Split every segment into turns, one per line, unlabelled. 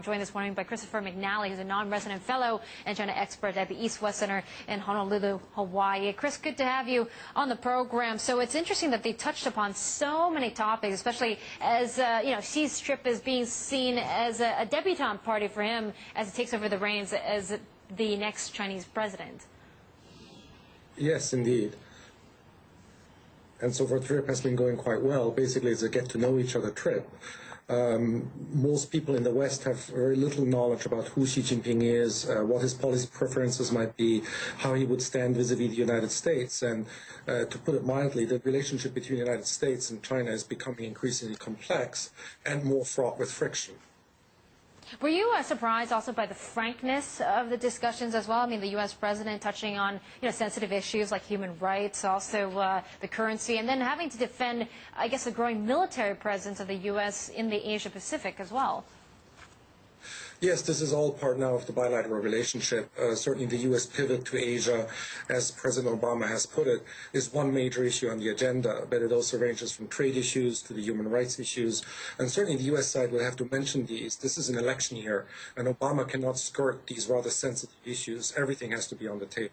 I'm joined this morning by Christopher McNally, who's a non-resident fellow and China expert at the East-West Center in Honolulu, Hawaii. Chris, good to have you on the program. So it's interesting that they touched upon so many topics, especially as Xi's trip is being seen as a debutante party for him as he takes over the reins as the next Chinese president.
Yes, indeed. And so the trip has been going quite well. Basically, it's a get-to-know-each-other trip. Most people in the West have very little knowledge about who Xi Jinping is, what his policy preferences might be, how he would stand vis-a-vis the United States. And to put it mildly, the relationship between the United States and China is becoming increasingly complex and more fraught with friction.
Were you surprised also by the frankness of the discussions as well? I mean, the U.S. president touching on sensitive issues like human rights, also the currency, and then having to defend, I guess, the growing military presence of the U.S. in the Asia-Pacific as well.
Yes, this is all part now of the bilateral relationship. Certainly the U.S. pivot to Asia, as President Obama has put it, is one major issue on the agenda, but it also ranges from trade issues to the human rights issues. And certainly the U.S. side will have to mention these. This is an election year, and Obama cannot skirt these rather sensitive issues. Everything has to be on the table.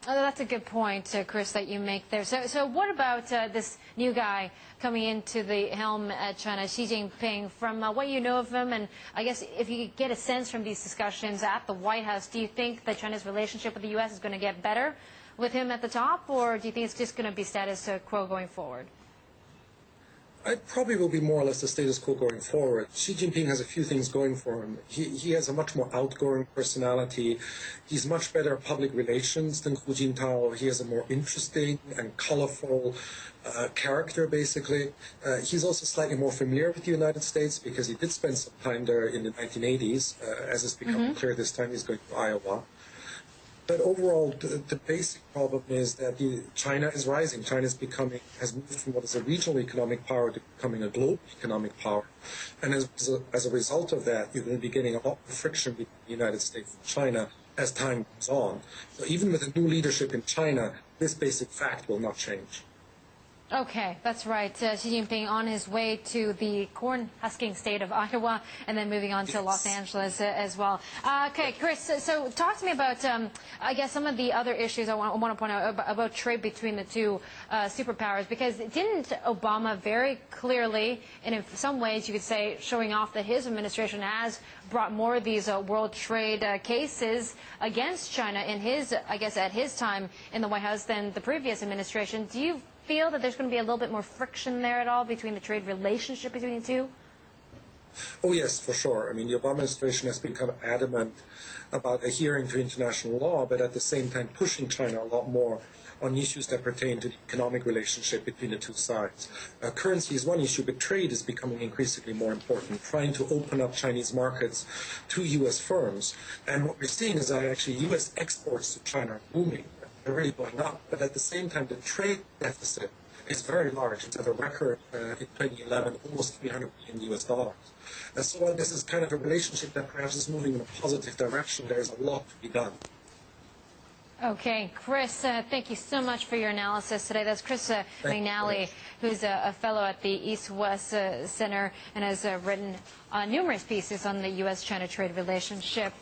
Oh, that's a good point, Chris, that you make there. So what about this new guy coming into the helm at China, Xi Jinping? From what you know of him, and I guess if you could get a sense from these discussions at the White House, do you think that China's relationship with the U.S. is going to get better with him at the top, or do you think it's just going to be status quo going forward?
It probably will be more or less the status quo going forward. Xi Jinping has a few things going for him. He has a much more outgoing personality. He's much better at public relations than Hu Jintao. He has a more interesting and colorful character, basically. He's also slightly more familiar with the United States because he did spend some time there in the 1980s. As it's become clear this time, he's going to Iowa. But overall, the basic problem is that China is rising. China has moved from what is a regional economic power to becoming a global economic power. And as a result of that, you're going to be getting a lot more friction between the United States and China as time goes on. So even with the new leadership in China, this basic fact will not change.
Okay, that's right. Xi Jinping on his way to the corn-husking state of Iowa and then moving on to Los Angeles as well. Okay, Chris, so talk to me about, I guess, some of the other issues I want to point out about trade between the two superpowers, because didn't Obama very clearly, and in some ways you could say showing off that his administration has brought more of these world trade cases against China in his, I guess, at his time in the White House than the previous administration. Do you feel that there's going to be a little bit more friction there at all between the trade relationship between the two?
Oh, yes, for sure. I mean, the Obama administration has become adamant about adhering to international law, but at the same time pushing China a lot more on issues that pertain to the economic relationship between the two sides. Currency is one issue, but trade is becoming increasingly more important, trying to open up Chinese markets to U.S. firms. And what we're seeing is that actually U.S. exports to China are booming. They're really going up, but at the same time, the trade deficit is very large. It's at a record in 2011, almost $300 billion US. And so while this is kind of a relationship that perhaps is moving in a positive direction, there's a lot to be done.
Okay, Chris, thank you so much for your analysis today. That's Chris McNally, who's a fellow at the East-West Center and has written numerous pieces on the U.S.-China trade relationship.